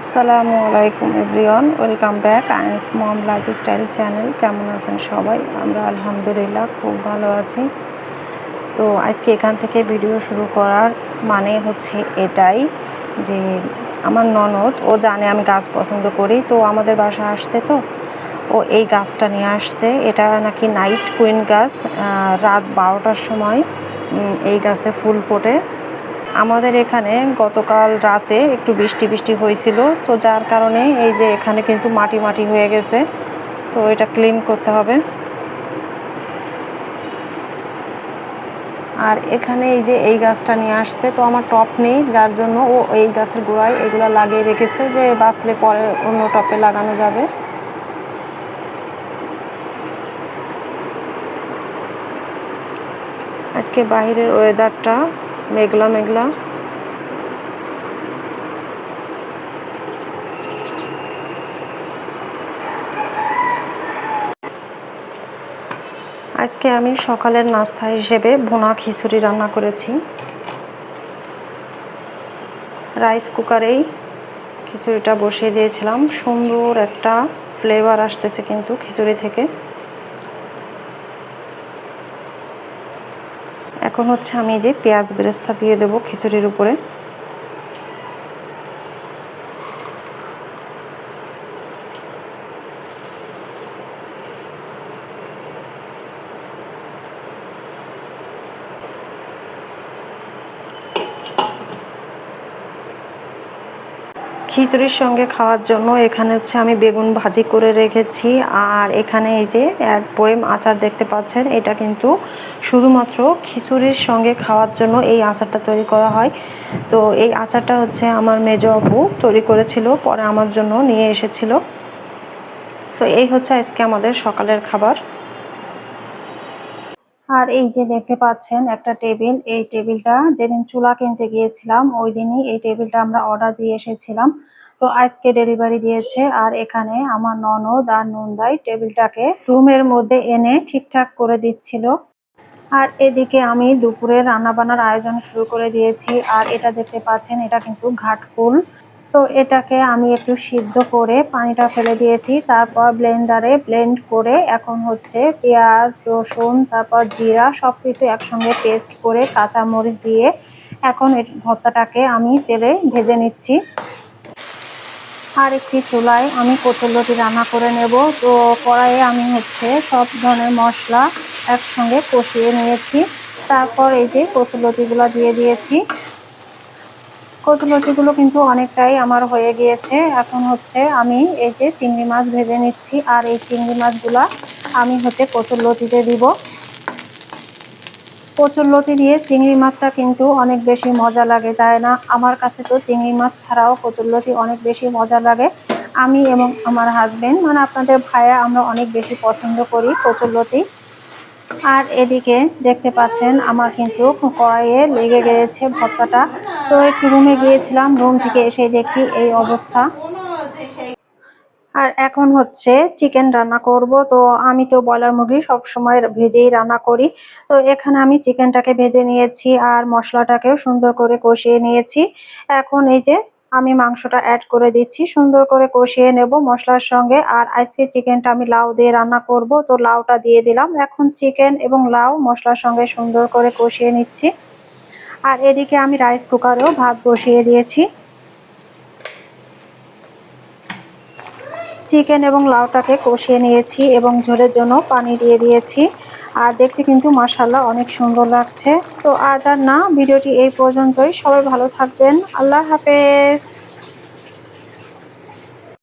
আসসালামু আলাইকুম everyone, welcome back IS mom lifestyle channel. কেমন আছেন সবাই? আমরা আলহামদুলিল্লাহ খুব ভালো আছি। তো আজকে এখান থেকে ভিডিও শুরু করার মানে হচ্ছে এটাই যে আমার ননদ ও জানে আমি গাছ পছন্দ করি, তো আমাদের বাসা আসছে, তো ও এই গাছটা নিয়ে আসছে। এটা নাকি নাইট কুইন গাছ। রাত 12টার সময় এই গাছে ফুল ফোটে। আমাদের এখানে গতকাল রাতে একটু বৃষ্টি হয়েছিল, তো যার কারণে এই যে এখানে কিন্তু মাটি হয়ে গেছে, তো এটা ক্লিন করতে হবে। আর এখানে এই যে এই গাছটা নিয়ে আসছে, তো আমার টপ নেই, যার জন্য ও এই গাছের গোড়ায় এগুলো লাগিয়ে রেখেছে যে বাঁচলে পরে অন্য টপে লাগানো যাবে। আজকে বাইরের ওয়েদারটা মেঘলা মেঘলা। আজকে আমি সকালের নাস্তা হিসেবে ভুনা খিচুড়ি রান্না করেছি। রাইস কুকারেই খিচুড়িটা বসিয়ে দিয়েছিলাম। সুন্দর একটা ফ্লেভার আসতেছে কিন্তু খিচুড়ি থেকে। এখন হচ্ছে আমি যে পেঁয়াজ বেরেস্তা দিয়ে দেবো খিচুড়ির উপরে। খিচুড়ির সঙ্গে খাওয়ার জন্য এখানে হচ্ছে আমি বেগুন ভাজি করে রেখেছি, আর এখানে এই যে এক বয়েম আচার দেখতে পাচ্ছেন, এটা কিন্তু শুধুমাত্র খিচুড়ির সঙ্গে খাওয়ার জন্য এই আচারটা তৈরি করা হয়। তো এই আচারটা হচ্ছে আমার মেজো আপু তৈরি করেছিল, পরে আমার জন্য নিয়ে এসেছিল। তো এই হচ্ছে আজকে আমাদের সকালের খাবার। আর এই যে দেখতে পাচ্ছেন একটা টেবিল, এই টেবিলটা যেদিন চুলা কিনতে গিয়েছিলাম ওই দিনই এই টেবিলটা আমরা অর্ডার দিয়ে এসেছিলাম, তো আজকে ডেলিভারি দিয়েছে। আর এখানে আমার ননদ আর নন্দাই টেবিলটাকে রুমের মধ্যে এনে ঠিকঠাক করে দিচ্ছিল। আর এদিকে আমি দুপুরে রান্না বান্নার আয়োজন শুরু করে দিয়েছি। আর এটা দেখতে পাচ্ছেন, এটা কিন্তু ঘাটফুল। তো এটাকে আমি একটু সিদ্ধ করে পানিটা ফেলে দিয়েছি, তারপর ব্লেন্ডারে ব্লেন্ড করে এখন হচ্ছে পেঁয়াজ, রসুন, তারপর জিরা সবকিছু একসঙ্গে পেস্ট করে কাঁচা মরিচ দিয়ে এখন ভর্তাটাকে আমি তেলে ভেজে নিচ্ছি। আর একটি চুলায় আমি কচুরলতি রান্না করে নেব। তো কড়াইয়ে আমি হচ্ছে সব ধরনের মশলা একসঙ্গে কষিয়ে নিয়েছি। তারপর এই যে কচুরলতিগুলো দিয়ে দিয়েছি। কচুরলতিগুলো কিন্তু অনেকটাই আমার হয়ে গিয়েছে। এখন হচ্ছে আমি এই যে চিংড়ি মাছ ভেজে নিচ্ছি, আর এই চিংড়ি মাছগুলা আমি হচ্ছে কচুরলতিতে দিব। কচুরলতি দিয়ে চিংড়ি মাছটা কিন্তু অনেক বেশি মজা লাগে, তাই না? আমার কাছে তো চিংড়ি মাছ ছাড়াও কচুরলতি অনেক বেশি মজা লাগে। আমি এবং আমার হাজবেন্ড, মানে আপনাদের ভাইয়া, আমরা অনেক বেশি পছন্দ করি কচুরলতি। আর এদিকে দেখতে পাচ্ছেন আমার কিন্তু কড়াইয়ে লেগে গিয়েছে ভর্তাটা। তো একটু রুমে গিয়েছিলাম, রুম থেকে এসে দেখি এই অবস্থা। আর এখন হচ্ছে চিকেন রান্না করব। তো আমি তো ব্রয়লার মুরগি সবসময় ভেজেই রান্না করি। তো এখানে আমি চিকেনটাকে ভেজে নিয়েছি আর মশলাটাকেও সুন্দর করে কষিয়ে নিয়েছি। এখন এই যে আমি মাংসটা অ্যাড করে দিচ্ছি, সুন্দর করে কষিয়ে নেব মশলার সঙ্গে। আর আজকে চিকেনটা আমি লাউ দিয়ে রান্না করব, তো লাউটা দিয়ে দিলাম। এখন চিকেন এবং লাউ মশলার সঙ্গে সুন্দর করে কষিয়ে নিচ্ছি। আর এদিকে আমি রাইস কুকারেও ভাত বসিয়ে দিয়েছি। চিকেন এবং লাউটাকে কষিয়ে নিয়েছি এবং ঝোলের জন্য পানি দিয়ে দিয়েছি। আর দেখতে কিন্তু মাশাআল্লাহ অনেক সুন্দর লাগছে। তো আজ আর না, ভিডিওটি এই পর্যন্তই। সবাই ভালো থাকবেন। আল্লাহ হাফেজ।